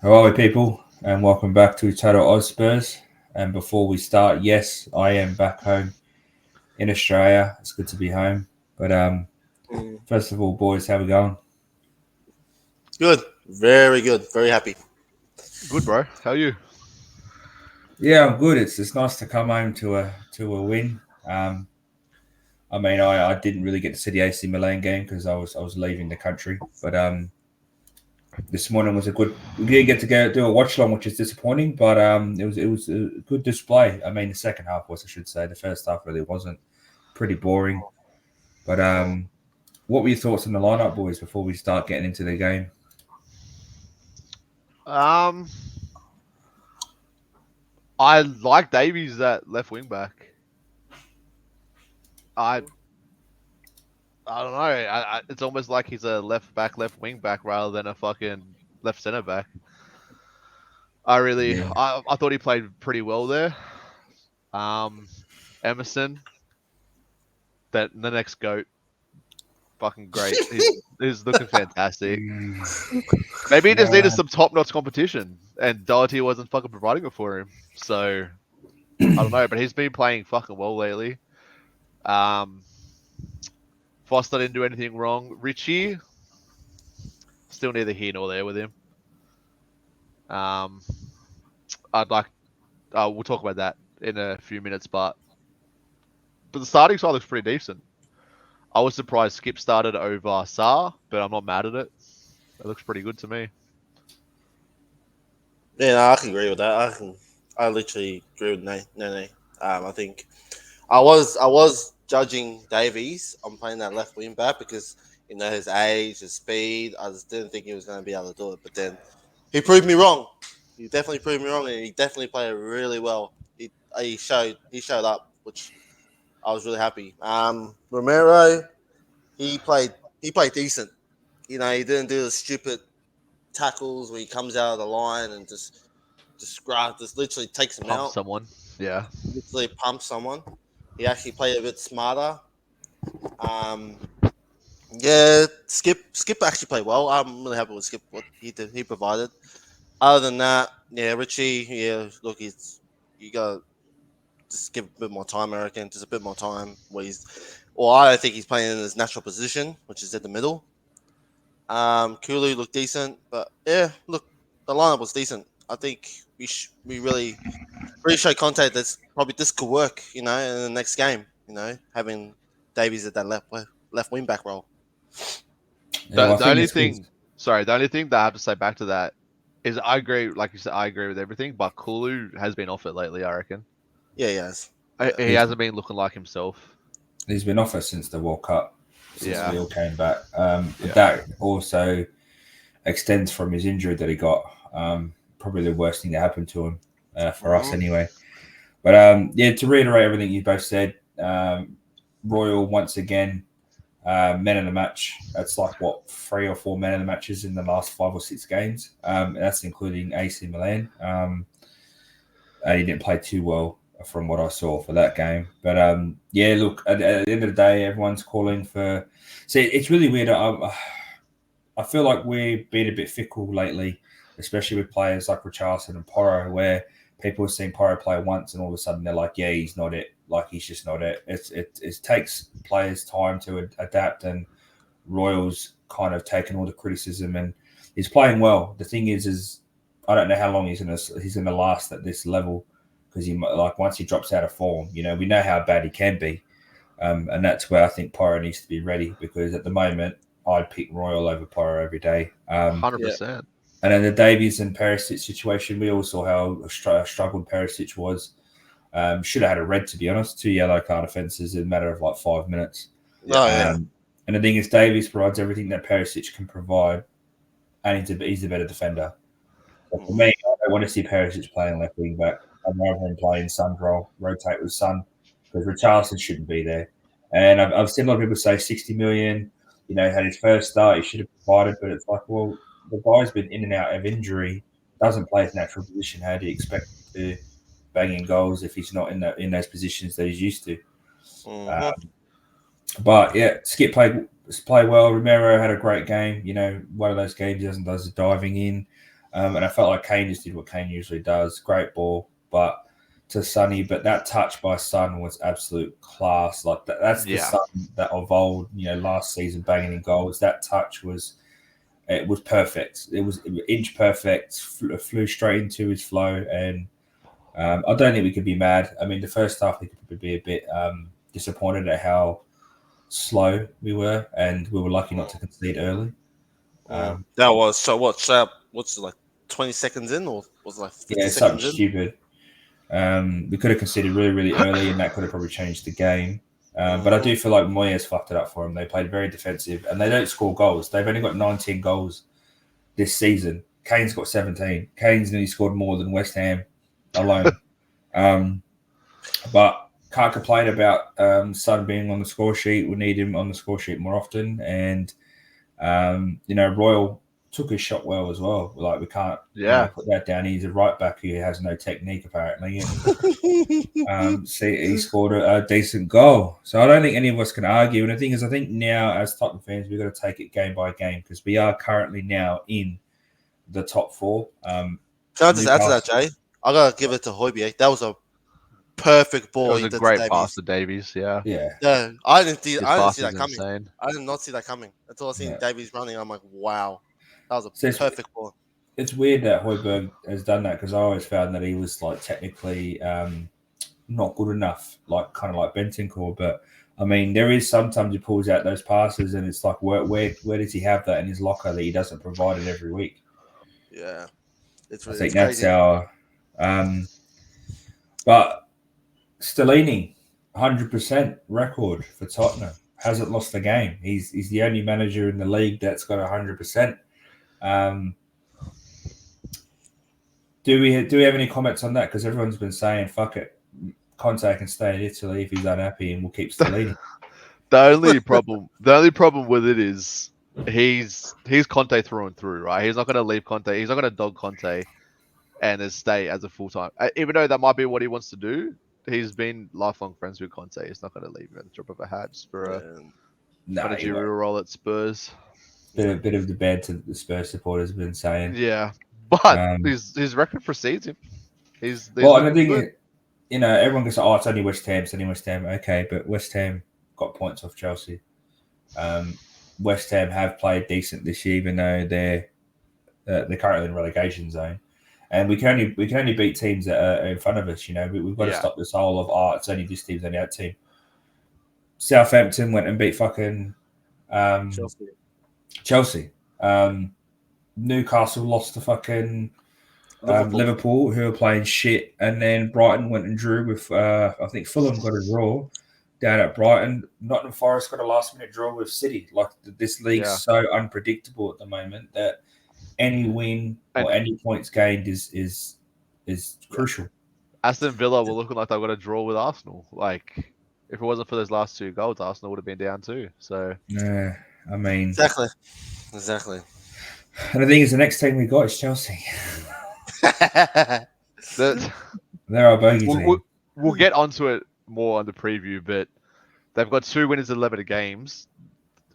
How are we, people? And welcome back to TotalOzSpurs. And before we start, yes, I am back home in Australia. It's good to be home. But first of all, boys, how we going? Good. Very good. Very happy. Good, bro. How are you? Yeah, I'm good. It's nice to come home to a win. I didn't really get to see the AC Milan game because I was leaving the country. But this morning was a good. We didn't get to go do a watch along, which is disappointing. But it was a good display. I mean, the second half was, I should say. The first half really wasn't. Pretty boring. But what were your thoughts on the lineup, boys, before we start getting into the game? Um, I like Davies at left wing back. I I don't know. It's almost like he's a left back, left wing back rather than a fucking left center back. Yeah. I thought he played pretty well there. Um, Emerson, that the next goat, fucking great. He's looking fantastic. Maybe he just needed Yeah. some top notch competition, and Doherty wasn't fucking providing it for him. So I don't know, but he's been playing fucking well lately. Um, Foster didn't do anything wrong. Richie, still neither here nor there with him. Um, I'd like, we'll talk about that in a few minutes, but the starting side looks pretty decent. I was surprised Skip started over Saar, but I'm not mad at it. It looks pretty good to me. Yeah, no, I can agree with that. I literally agree with Nene. I think I was judging Davies on playing that left wing back because his age, his speed. I just didn't think he was going to be able to do it. But then he proved me wrong. He definitely proved me wrong, and he definitely played really well. He showed up, which I was really happy. Romero, he played decent. He didn't do the stupid tackles where he comes out of the line and just literally takes him Pump out, someone. Yeah. literally pumps someone. He actually played a bit smarter. Um, yeah, Skip actually played well. I'm really happy with Skip what he provided. Other than that, yeah, Richie, yeah, look, you got to just give a bit more time. I reckon just a bit more time. Well, I don't think he's playing in his natural position, which is at the middle. Kulu looked decent, but yeah, look, the lineup was decent. I think we really showed Conte that probably this could work, in the next game. Having Davies at that left wing back role. Yeah, The well, I the think only it's good. thing, sorry, the only thing that I have to say back to that is I agree. Like you said, I agree with everything, but Kulu has been off it lately. I reckon Yeah, yes, yeah. he He's, hasn't been looking like himself. he's been off us since the World Cup, since Yeah. we all came back. But Yeah. that also extends from his injury that he got. Probably the worst thing that happened to him, for us hmm anyway. But yeah, to reiterate everything you both said, Royal once again, men of the match. That's like what, 3 or 4 men of the matches in the last 5 or 6 games. And that's including AC Milan. He didn't play too well from what I saw for that game. But yeah, look, at the end of the day, everyone's calling for. See, it's really weird. I feel like we've been a bit fickle lately, especially with players like Richarlison and Porro, where people have seen Porro play once and all of a sudden they're like, yeah, he's not it. Like, he's just not it. It takes players time to adapt, and Royals kind of taken all the criticism and he's playing well. The thing is I don't know how long he's gonna last at this level, because like once he drops out of form, we know how bad he can be, and that's where I think Pyro needs to be ready, because at the moment I'd pick Royal over Pyro every day. 100%. And then the Davies and Perisic situation, we all saw how struggled Perisic was. Should have had a red, to be honest. 2 yellow card offences in a matter of like 5 minutes. Oh Yeah. yeah. And the thing is, Davies provides everything that Perisic can provide, and he's a better defender. But for me, hmm I don't want to see Perisic playing left wing back. I'd rather him play in Sun's role, rotate with Sun, because Richarlison shouldn't be there. And I've seen a lot of people say 60 million, had his first start, he should have provided, but it's like, well, the guy's been in and out of injury, doesn't play his natural position. How do you expect him to bang in goals if he's not in those positions that he's used to? hmm Uh, but yeah, Skip played well. Romero had a great game. One of those games he does the diving in. And I felt like Kane just did what Kane usually does. Great ball, but to Sonny. But that touch by Son was absolute class. Like that's the Son that of old. Last season banging in goals. That touch was perfect. It was inch perfect. Flew straight into his flow, and I don't think we could be mad. I mean, the first half we could be a bit disappointed at how slow we were, and we were lucky not to concede early. That was so. What's it, like 20 seconds in, or was it like 50 something seconds in? stupid. We could have conceded really, really early, and that could have probably changed the game. But I do feel like Moyes fucked it up for them. They played very defensive, and they don't score goals. They've only got 19 goals this season. Kane's got 17. Kane's nearly scored more than West Ham alone. But can't complain about Son being on the score sheet. We need him on the score sheet more often. And, Royal took his shot well as well. Like, we can't put that down. He's a right back who has no technique, apparently. And, he scored a decent goal. So I don't think any of us can argue. And the thing is, I think now, as Tottenham fans, we've got to take it game by game because we are currently now in the top four. Can I just add to that, Jay? I got to give it to Højbjerg. That was a perfect ball. It was a great pass to Davies. Yeah. I didn't see that coming. Insane. I did not see that coming until I seen Davies running. I'm like, wow, that was a perfect ball. It's weird that Højbjerg has done that because I always found that he was like technically not good enough, like kind of like Bentancur. But I mean, there is sometimes he pulls out those passes, and it's like, where does he have that in his locker that he doesn't provide it every week? Yeah, I think that's our. But Stellini, 100% record for Tottenham. Hasn't lost a game. He's the only manager in the league that's got 100%. Do we have any comments on that? Because everyone's been saying, "Fuck it, Conte can stay in Italy if he's unhappy, and we'll keep Stellini." The only problem with it is he's Conte through and through, right? He's not going to leave Conte. He's not going to dog Conte and stay as a full-time. Even though that might be what he wants to do, he's been lifelong friends with Conte. He's not going to leave him at the drop of a hat just for a managerial role at Spurs. Bit of the bad to the Spurs supporters have been saying. Yeah, but his record precedes him. And the thing is, everyone goes, "Oh, it's only West Ham. It's only West Ham." Okay, but West Ham got points off Chelsea. West Ham have played decent this year, even though they're currently in relegation zone. And we can only beat teams that are in front of us. We've got to stop this whole of it's only this team's only that team. Southampton went and beat fucking Chelsea. Newcastle lost to fucking Liverpool, who are playing shit, and then Brighton went and drew with. I think Fulham got a draw down at Brighton. Nottingham Forest got a last-minute draw with City. Like this league's so unpredictable at the moment that any win or any points gained is crucial. Aston Villa were looking like they got a draw with Arsenal. Like, if it wasn't for those last two goals, Arsenal would have been down too. So I mean, exactly. And the thing is, the next team we got is Chelsea. They're our bogey team. We'll get onto it more on the preview, but they've got 2 winners in 11 games.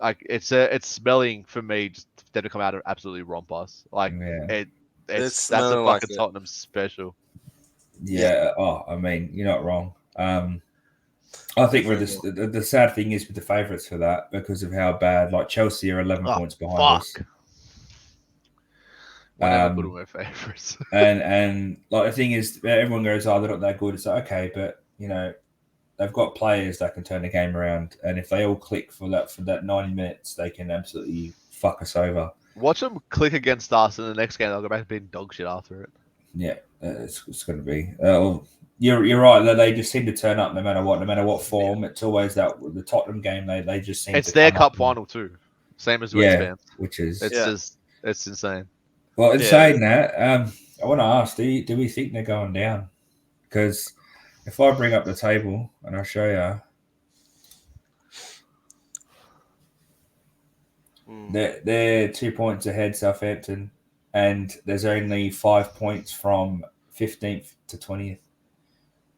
Like it's smelling for me just them to come out and absolutely romp us. Like that's a fucking like Tottenham special. Yeah. I mean, you're not wrong. I think we're the sad thing is with the favourites for that because of how bad. Like Chelsea are 11 points behind us. Good with my favourites. and like the thing is, everyone goes, "Oh, they're not that good." It's like, okay, but they've got players that can turn the game around, and if they all click for that 90 minutes, they can absolutely fuck us over. Watch them click against us, and the next game they'll go back to being dog shit after it. Yeah, it's going to be. You're right. They just seem to turn up no matter what form. It's always the Tottenham game. They just seem. It's their cup final too, same as West Ham. Which is it's insane. Well, in saying that, I want to ask: do we think they're going down? Because if I bring up the table and I'll show you, they're 2 points ahead, Southampton, and there's only 5 points from 15th to 20th.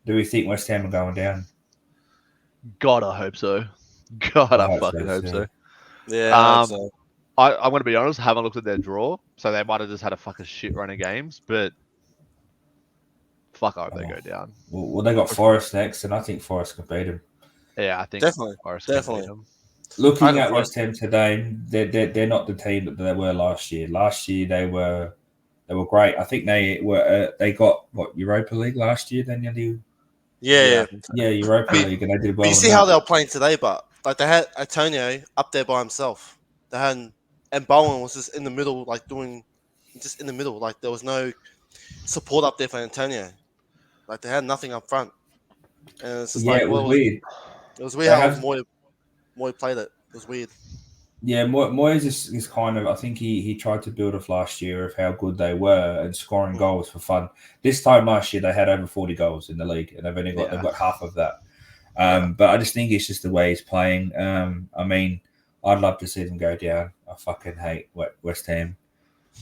Do we think West Ham are going down? God, I hope so. God, I fucking hope so. Yeah, I'm going to be honest, I haven't looked at their draw, so they might have just had a fucking shit run of games, but fuck, I hope they go down. Well, they got Forest next, and I think Forest can beat them. Yeah, I think Definitely, Forest can beat definitely. them. Looking I at can West Ham today, they're not the team that they were last year. Last year they were great. I think they got what, Europa League last year. Then you Yeah. I think so. yeah, Europa But- League, and they did But well. you in see that. how they were playing today, but like they had Antonio up there by himself. They had and Bowen was just in the middle, like doing just in the middle. Like there was no support up there for Antonio. Like they had nothing up front, and it's just Yeah, like it was weird. it was weird They how have Moy played it. It was weird. Yeah, Moyes is kind of. I think he tried to build off last year of how good they were and scoring goals for fun. This time last year they had over 40 goals in the league, and they've got half of that. But I just think it's just the way he's playing. I mean, I'd love to see them go down. I fucking hate West Ham.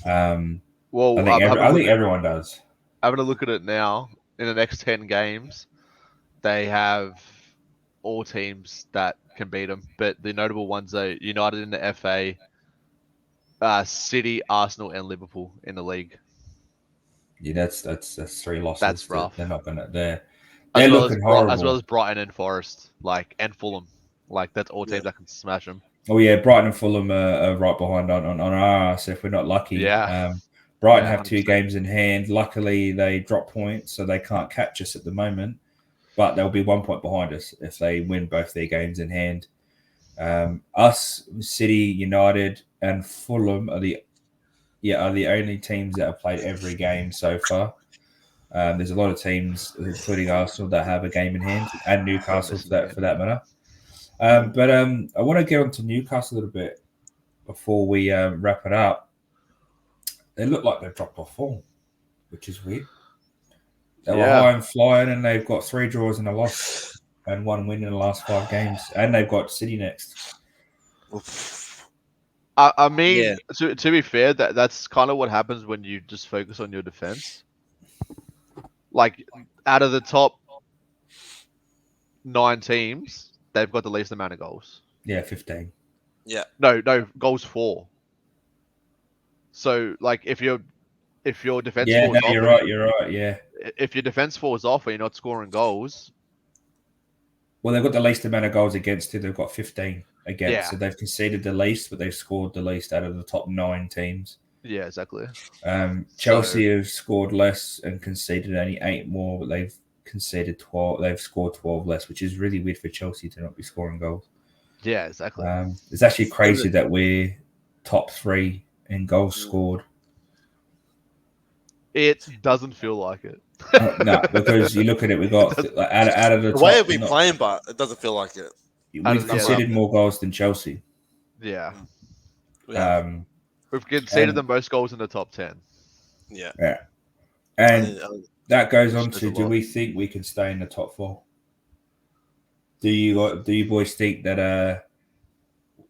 Well, I think everyone does. Having a look at it now, in the next 10 games, they have all teams that can beat them. But the notable ones are United in the FA, City, Arsenal, and Liverpool in the league. Yeah, that's 3 losses. That's rough. They're not gonna. They're As well looking horrible. as well as Brighton and Forest, and Fulham. Like that's all teams that can smash them. Oh yeah, Brighton and Fulham are right behind on our ass if we're not lucky. Yeah. Brighton Yeah, have 2 100%. games in hand. Luckily, they drop points, so they can't catch us at the moment. But they'll be 1 point behind us if they win both their games in hand. Us, City, United, and Fulham are the only teams that have played every game so far. There's a lot of teams, including Arsenal, that have a game in hand, and Newcastle for that matter. But I want to get on to Newcastle a little bit before we wrap it up. They look like they've dropped off form, which is weird. They were high and flying, and they've got 3 draws and a loss and 1 win in the last 5 games, and they've got City next. I mean, to be fair, that's kind of what happens when you just focus on your defense. Like, out of the top 9 teams, they've got the least amount of goals. Yeah, 15. Yeah. No, goals for. So, like, if your defense falls off, you're right. Yeah. If your defense falls off and you're not scoring goals, well, they've got the least amount of goals against it. They've got 15 against, Yeah. so they've conceded the least, but they've scored the least out of the top 9 teams. yeah, exactly. Chelsea have scored less and conceded only 8 more, but they've conceded 12. They've scored 12 less, which is really weird for Chelsea to not be scoring goals. Yeah, exactly. It's actually crazy that we're top 3 in goals scored. It doesn't feel like it. No, because you look at it, we got out of the top, way we're playing, but it doesn't feel like it. We've conceded more goals than Chelsea. Yeah. We've conceded the most goals in the top 10. Yeah. And that goes on to, do we think we can stay in the top 4? Do you boys think that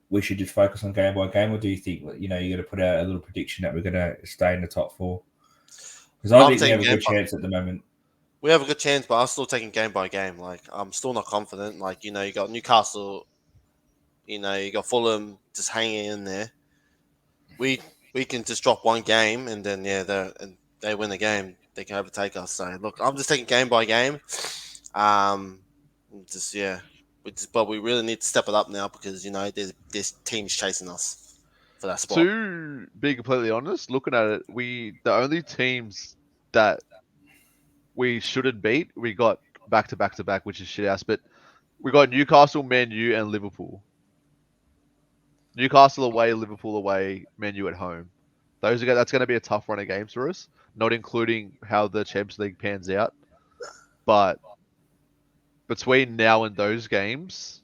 we should just focus on game by game, or do you think you're going to put out a little prediction that we're going to stay in the top 4? Because I think we have a good chance at the moment. We have a good chance, but I'm still taking game by game. Like, I'm still not confident. Like, you got Newcastle, you got Fulham just hanging in there. We can just drop one game, and then they win the game. They can overtake us. So look, I'm just taking game by game. But we really need to step it up now because there's teams chasing us for that spot. To be completely honest, looking at it, the only teams that we shouldn't beat, we got back to back, which is shit ass. But we got Newcastle, Man U, and Liverpool. Newcastle away, Liverpool away, Man U at home. That's going to be a tough run of games for us, not including how the Champions League pans out. But between now and those games,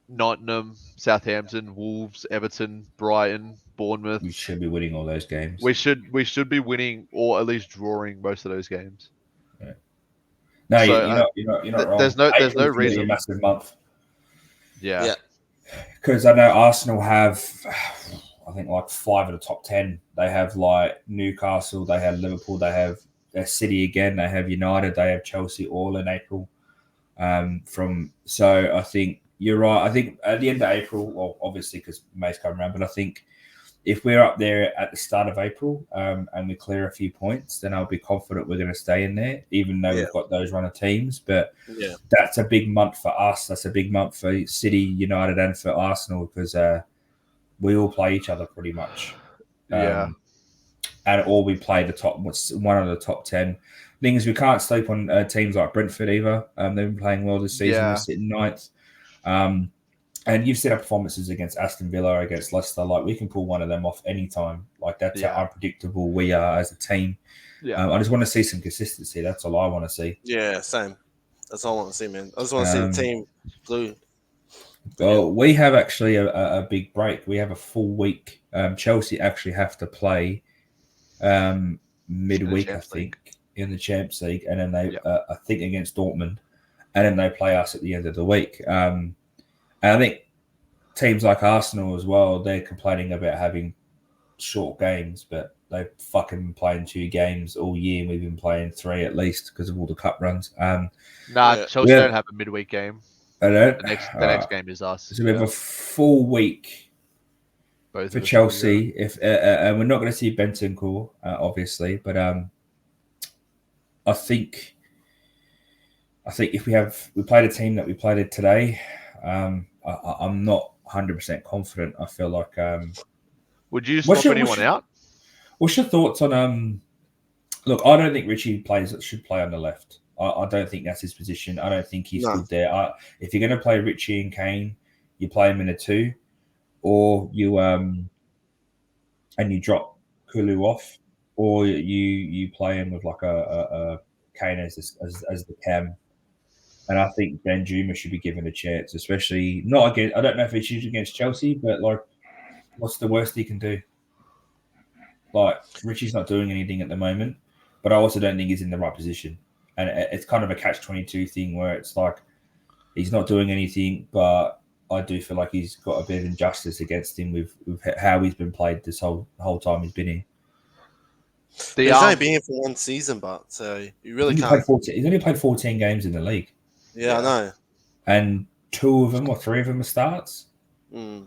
Nottingham, Southampton, Wolves, Everton, Brighton, Bournemouth. We should be winning all those games. We should be winning or at least drawing most of those games. Yeah. No, so, you're not wrong. There's no reason. A massive month. Yeah. Because I know Arsenal have, I think, like 5 of the top 10. They have like Newcastle, they have Liverpool, they have City again, they have United, they have Chelsea all in April. So I think you're right. I think at the end of April, well, obviously because May's come around, but I think if we're up there at the start of April and we clear a few points, then I'll be confident we're going to stay in there, even though we've got those run of teams. But that's a big month for us. That's a big month for City, United, and for Arsenal because we all play each other pretty much. Yeah. Or we play one of the top 10. Thing is, we can't sleep on teams like Brentford either. They've been playing well this season. They're sitting ninth. And you've seen our performances against Aston Villa, against Leicester. Like, we can pull one of them off anytime. Like, that's how unpredictable we are as a team. I just want to see some consistency. That's all I want to see. Yeah, same. That's all I want to see, man. I just want to see the team blue. Well, we have actually a big break. We have a full week. Chelsea actually have to play midweek, I think, in the Champions League. And then they, I think, against Dortmund. And then they play us at the end of the week. And I think teams like Arsenal as well, they're complaining about having short games, but they've fucking been playing 2 games all year. We've been playing 3 at least because of all the cup runs. Chelsea don't have a midweek game. I don't. The next game is us. So we have a full week for Chelsea. And we're not going to see Bentancur, obviously, but I think if we played a team that we played it today, I'm not 100% confident. I feel like. Would you swap anyone out? What's your thoughts on? Look, I don't think Richie should play on the left. I don't think that's his position. I don't think he's good there. If you're going to play Richie and Kane, you play him in a 2, or you and you drop Kulu off, or you play him with like a Kane as the cam. And I think Benjuma should be given a chance, especially not against. I don't know if it's usually against Chelsea, but like, what's the worst he can do? Like, Richie's not doing anything at the moment, but I also don't think he's in the right position. And it's kind of a catch-22 thing where it's like he's not doing anything, but I do feel like he's got a bit of injustice against him with how he's been played this whole time he's been here. He's only been here for 1 season, but so you really can't. He's only played 14 games in the league. Yeah, I know. And 2 of them or 3 of them are starts. I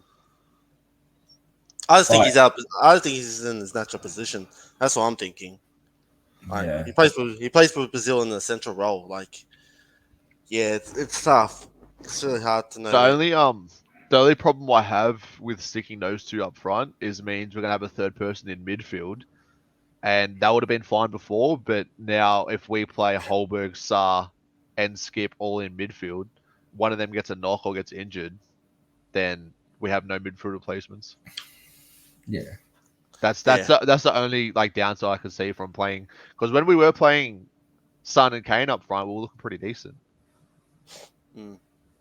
just think he's out. I don't think he's in his natural position. That's what I'm thinking. Like, he plays for Brazil in the central role. Like, it's tough. It's really hard to know. The only problem I have with sticking those 2 up front means we're gonna have a third person in midfield, and that would have been fine before. But now, if we play Holberg, Sarr, and Skip all in midfield, one of them gets a knock or gets injured, then we have no midfield replacements. Yeah, that's the only like downside I could see from playing, because when we were playing Son and Kane up front, we were looking pretty decent.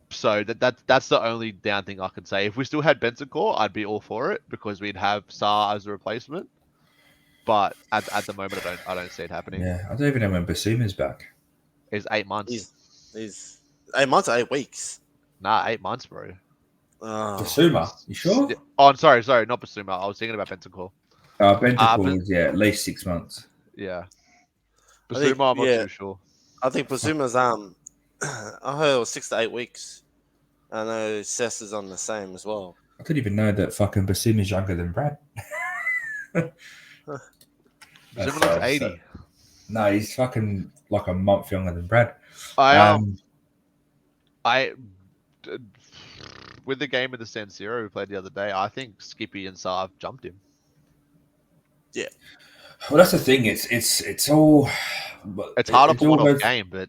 So that's the only down thing I could say. If we still had Bentancur, I'd be all for it because we'd have Sarr as a replacement. But at the moment, I don't see it happening. Yeah, I don't even know when Basuma's back. It's 8 months. He's 8 months or 8 weeks? Nah, 8 months, bro. Basuma, you sure? Oh, I'm sorry, not Basuma. I was thinking about Bentancur. Bentancur is at least 6 months. Yeah. Basuma, I'm not too sure. I think Basuma's I heard it was 6 to 8 weeks. I know Cess is on the same as well. I didn't even know that fucking Basuma's younger than Brad. Basuma's 80. No, he's fucking like a month younger than Brad. With the game of the San Siro we played the other day, I think Skippy and Sav jumped him. Yeah. Well, that's the thing. It's all. It's harder for one-off game, but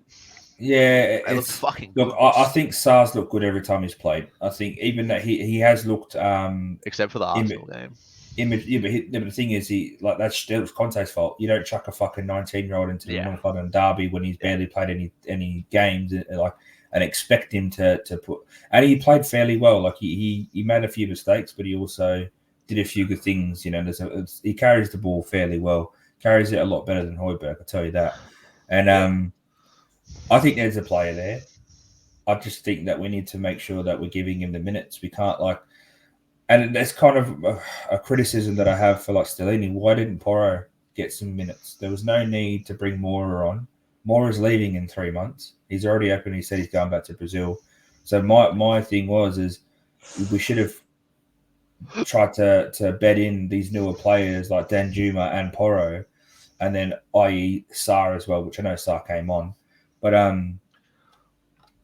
yeah, it looks fucking good. Look, I think Sar's looked good every time he's played. I think even that he has looked. Except for the Arsenal game. But the thing is, that was Conte's fault. You don't chuck a fucking 19-year-old into the North London derby when he's barely played any games, and expect him to put. And he played fairly well. Like he made a few mistakes, but he also did a few good things. You know, he carries the ball fairly well. Carries it a lot better than Højbjerg, I'll tell you that. And I think there's a player there. I just think that we need to make sure that we're giving him the minutes. We can't and that's kind of a criticism that I have for Stellini. Why didn't Porro get some minutes? There was no need to bring Mora on. Mora's leaving in 3 months. He's already open. He said he's going back to Brazil. So my thing is we should have tried to bed in these newer players like Danjuma and Porro, and then i.e. Sarr as well, which I know Sarr came on, but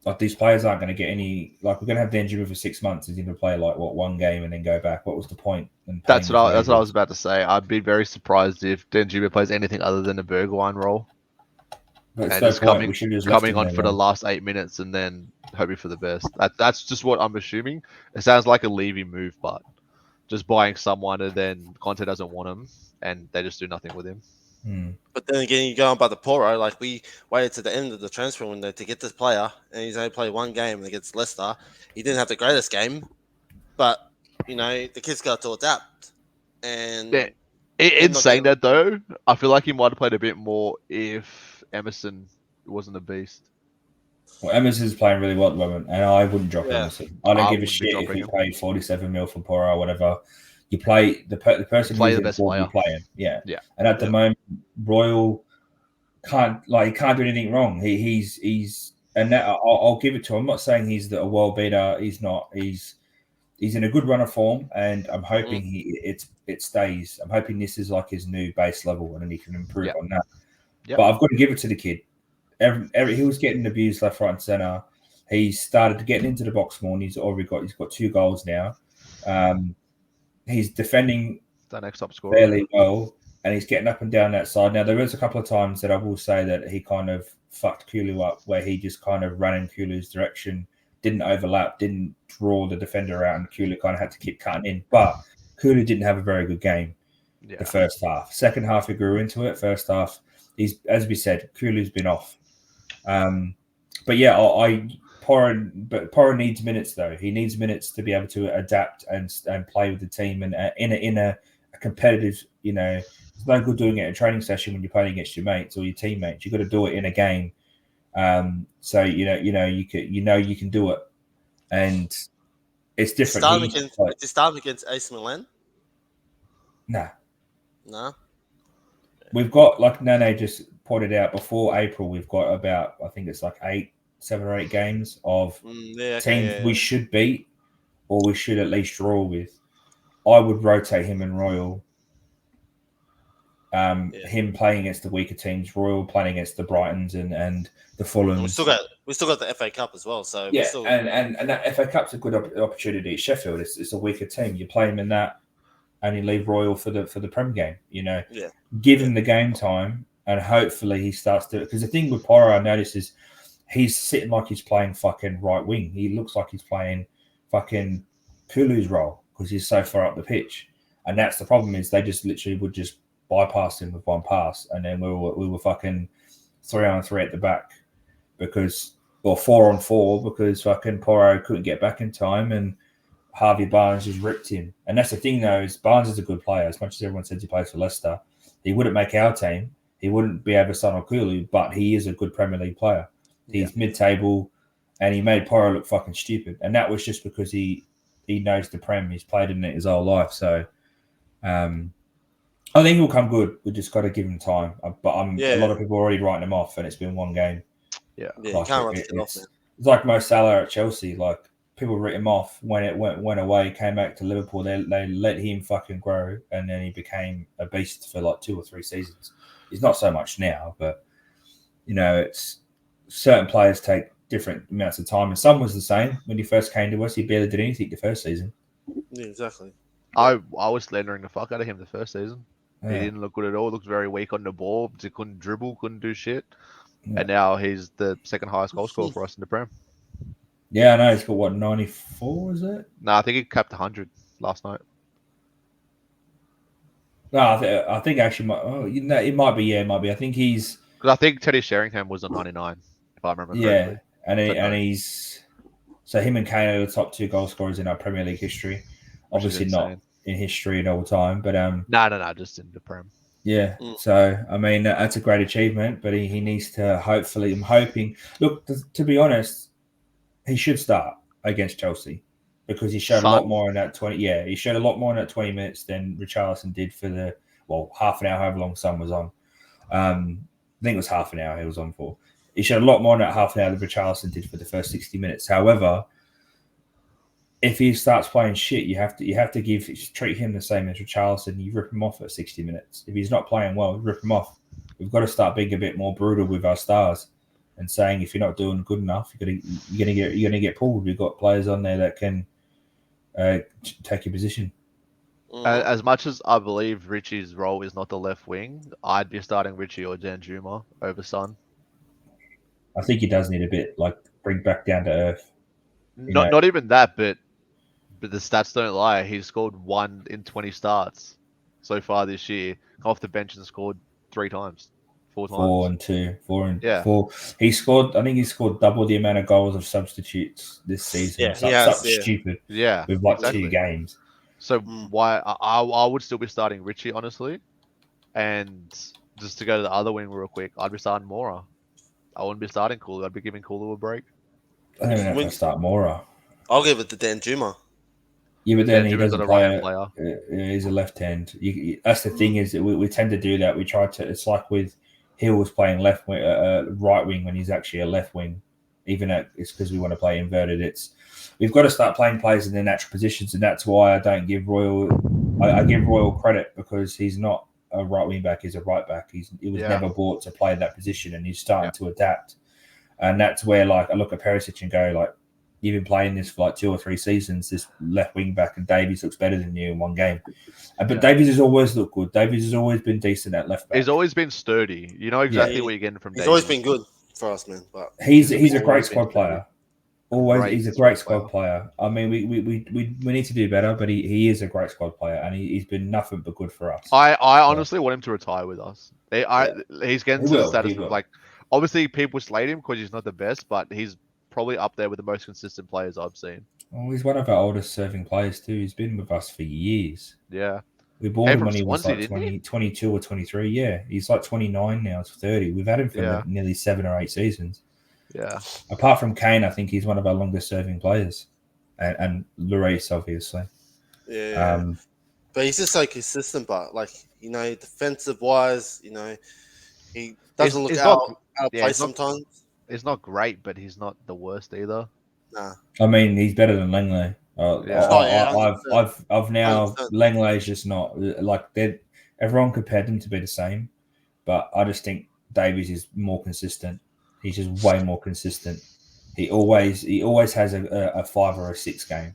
like these players aren't going to get any. Like we're going to have Danjuma for 6 months. He's going to play like one game and then go back. What was the point? That's what I was about to say. I'd be very surprised if Danjuma plays anything other than a Bergwijn role. But And just coming on for the last 8 minutes and then hoping for the best. That's just what I'm assuming. It sounds like a Levy move, but just buying someone and then Conte doesn't want him and they just do nothing with him. But then again, you go on about the Porro. Like we waited to the end of the transfer window to get this player, and he's only played one game against Leicester. He didn't have the greatest game, but the kid's got to adapt. And yeah. In saying that though, I feel like he might have played a bit more if Emerson wasn't a beast. Well, Emerson's playing really well at the moment, and I wouldn't drop Emerson. I don't give a shit if you pay 47 mil for Porro or whatever. You play the person who's the best player. You play him, yeah. And at the moment, Royal can't do anything wrong. He's and that I'll give it to him. I'm not saying he's a world beater. He's not. He's in a good run of form, and I'm hoping it stays. I'm hoping this is like his new base level, and then he can improve on that. But I've got to give it to the kid. He was getting abused left, right, and center. He started getting into the box more, and he's got 2 goals now. He's defending the next top scorer fairly well, and he's getting up and down that side. Now, there was a couple of times that I will say that he kind of fucked Kulu up, where he just kind of ran in Kulu's direction, didn't overlap, didn't draw the defender out, and Kulu kind of had to keep cutting in. But Kulu didn't have a very good game the first half. Second half, he grew into it. First half, as we said, Kulu's been off. But yeah, Porro needs minutes though. He needs minutes to be able to adapt and play with the team and in a competitive. It's no good doing it in a training session when you're playing against your mates or your teammates. You've got to do it in a game. So you can do it, and it's different. Did you start against AC Milan? No. We've got, like Nene just pointed out, before April, we've got about, I think it's like 7 or 8 games of teams we should beat or we should at least draw with. I would rotate him and Royal. Him playing against the weaker teams, Royal playing against the Brightons and the Fulhams. And we still got the FA Cup as well. So and that FA Cup's a good opportunity. Sheffield, it's a weaker team. You play him in that, and you leave Royal for the Prem game. Give him the game time, and hopefully he starts to. Because the thing with Porro, I notice, is he's sitting like he's playing fucking right wing. He looks like he's playing fucking Kulu's role because he's so far up the pitch, and that's the problem. Is they just literally would just bypass him with one pass, and then we were fucking 3-on-3 at the back or 4-on-4 because fucking Porro couldn't get back in time, and Harvey Barnes just ripped him. And that's the thing though, is Barnes is a good player. As much as everyone says he plays for Leicester, he wouldn't make our team. He wouldn't be able to sign on Kulu, but he is a good Premier League player. He's mid-table, and he made Porro look fucking stupid. And that was just because he knows the Prem. He's played in it his whole life. So I think he'll come good. We just got to give him time. But a lot of people are already writing him off, and it's been one game. You can't run it off, man. It's like Mo Salah at Chelsea. Like, people wrote him off when it went away, came back to Liverpool. They let him fucking grow, and then he became a beast for like 2 or 3 seasons. He's not so much now, but it's certain players take different amounts of time. And some was the same when he first came to us. He barely did anything the first season. Yeah, exactly. I was slandering the fuck out of him the first season. Yeah. He didn't look good at all. Looked very weak on the ball. He couldn't dribble, couldn't do shit. Yeah. And now he's the second highest goal scorer for us in the Prem. Yeah, I know. He's got 94, is it? No, I think he capped 100 last night. No, I think actually, it might be. Yeah, it might be. I think he's because I think Teddy Sheringham was on 99, if I remember correctly. Yeah, he's so him and Kane are the top 2 goal scorers in our Premier League history. Obviously not in history at all time, but no, just in the Prem. Yeah, so I mean that's a great achievement, but he needs to hopefully. I'm hoping. Look, to be honest, he should start against Chelsea because he showed a lot more in that 20. Yeah, he showed a lot more in that 20 minutes than Richarlison did for half an hour, however long Son was on. I think it was half an hour he was on for. He showed a lot more in that half an hour than Richarlison did for the first 60 minutes. However, if he starts playing shit, you have to treat him the same as Richarlison. You rip him off at 60 minutes. If he's not playing well, rip him off. We've got to start being a bit more brutal with our stars and saying if you're not doing good enough, you're gonna get pulled. We've got players on there that can take your position. As much as I believe Richie's role is not the left wing, I'd be starting Richie or Danjuma over Son. I think he does need a bit bring back down to earth. Not even that, but the stats don't lie. He's scored 1 in 20 starts so far this year. Come off the bench and scored 4 times. 4 and 2. 4 and Yeah. 4. I think he scored double the amount of goals of substitutes this season. Yeah, Something stupid. Yeah, with exactly. 2 games. So why I would still be starting Richie, honestly. And just to go to the other wing real quick, I'd be starting Mora. I wouldn't be starting Kulu. I'd be giving Kulu a break. I don't know if I start Mora. I'll give it to Danjuma. Yeah, but then he doesn't play. Player. He's a left hand. That's the thing is that we tend to do that. We try to. It's like with Hill's playing left wing, right wing when he's actually a left wing. Even it's because we want to play inverted. We've got to start playing players in their natural positions, and that's why I don't give Royal. I give Royal credit because he's not a right wing back. He's a right back. He was never bought to play that position, and he's starting to adapt. And that's where I look at Perisic and go you've been playing this for 2 or 3 seasons. This left wing back, and Davies looks better than you in one game. But Davies has always looked good. Davies has always been decent at left back. He's always been sturdy. You know exactly what you're getting from Davies. He's always been good for us, man. But he's a great squad player. He's a great squad player. I mean, we need to do better, but he is a great squad player, and he's been nothing but good for us. I honestly want him to retire with us. He's getting to the status of obviously people slate him because he's not the best, but he's probably up there with the most consistent players I've seen. Well, he's one of our oldest serving players too. He's been with us for years. Yeah. We bought him when he was 22 or 23. Yeah, he's 29 now. It's 30. We've had him for nearly 7 or 8 seasons. Yeah. Apart from Kane, I think he's one of our longest serving players, and Lloris obviously. Yeah. But he's just so consistent. But defensive wise, he doesn't look out of place sometimes. He's not great, but he's not the worst either. Nah. I mean, he's better than Langley. I've now 100%. Langley's just not everyone compared them to be the same, but I just think Davies is more consistent. He's just way more consistent. He always has a 5 or a 6 game.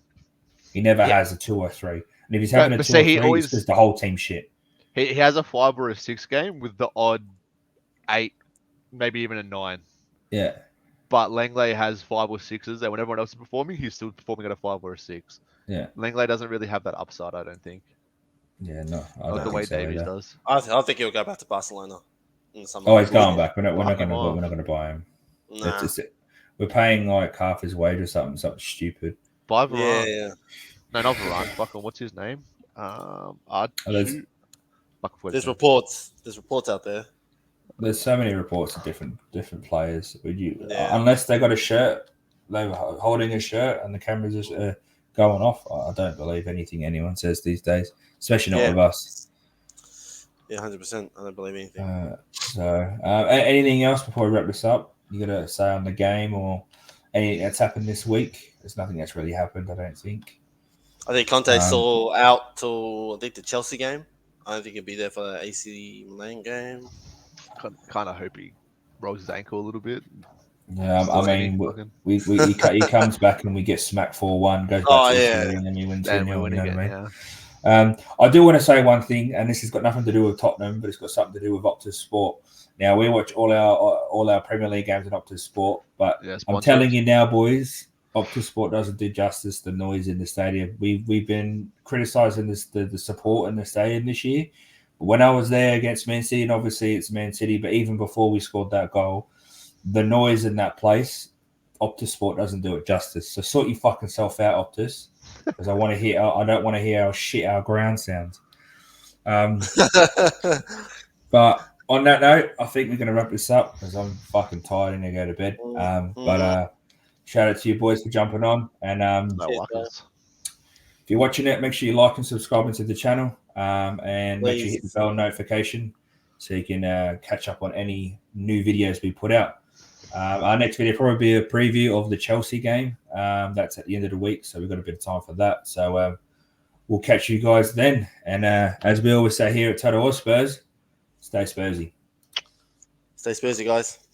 He never has a 2 or 3. And if he's having a 2 or 3, it's because the whole team shit. He has a 5 or a 6 game with the odd 8, maybe even a 9. Yeah. But Langley has 5 or 6s, and when everyone else is performing, he's still performing at a 5 or a 6. Yeah. Langley doesn't really have that upside, I don't think. Yeah, no. Not the way Davies does. I think he'll go back to Barcelona. He's going back. We're not going to buy him. Nah. We're paying half his wage or something stupid. Buy Varane. Yeah. No, not Varane. Fucking what's his name? There's reports out there. There's so many reports of different players. Unless they got a shirt, they were holding a shirt, and the cameras are going off. I don't believe anything anyone says these days, especially not with us. Yeah, 100%. I don't believe anything. Anything else before we wrap this up? You got to say on the game or anything that's happened this week? There's nothing that's really happened, I don't think. I think Conte's still out till the Chelsea game. I don't think he'll be there for the AC Milan game. Kind of hope he rolls his ankle a little bit. Yeah, I mean, he comes back and we get smacked 4-1, goes back to the and then he wins 2-0. I do want to say one thing, and this has got nothing to do with Tottenham, but it's got something to do with Optus Sport. Now, we watch all our Premier League games on Optus Sport, but I'm telling you now, boys, Optus Sport doesn't do justice to the noise in the stadium. We've been criticising the support in the stadium this year. But when I was there against Man City, and obviously it's Man City, but even before we scored that goal, the noise in that place, Optus Sport doesn't do it justice. So sort your fucking self out, Optus, because I don't want to hear how shit our ground sounds. But on that note, I think we're going to wrap this up because I'm fucking tired and I go to bed. But shout out to you boys for jumping on. And if you're watching it, make sure you like and subscribe to the channel. And make sure you hit the bell notification so you can catch up on any new videos we put out. Our next video will probably be a preview of the Chelsea game. That's at the end of the week, so we've got a bit of time for that. So we'll catch you guys then. And as we always say here at TotalOzSpurs, stay Spursy. Stay Spursy, guys.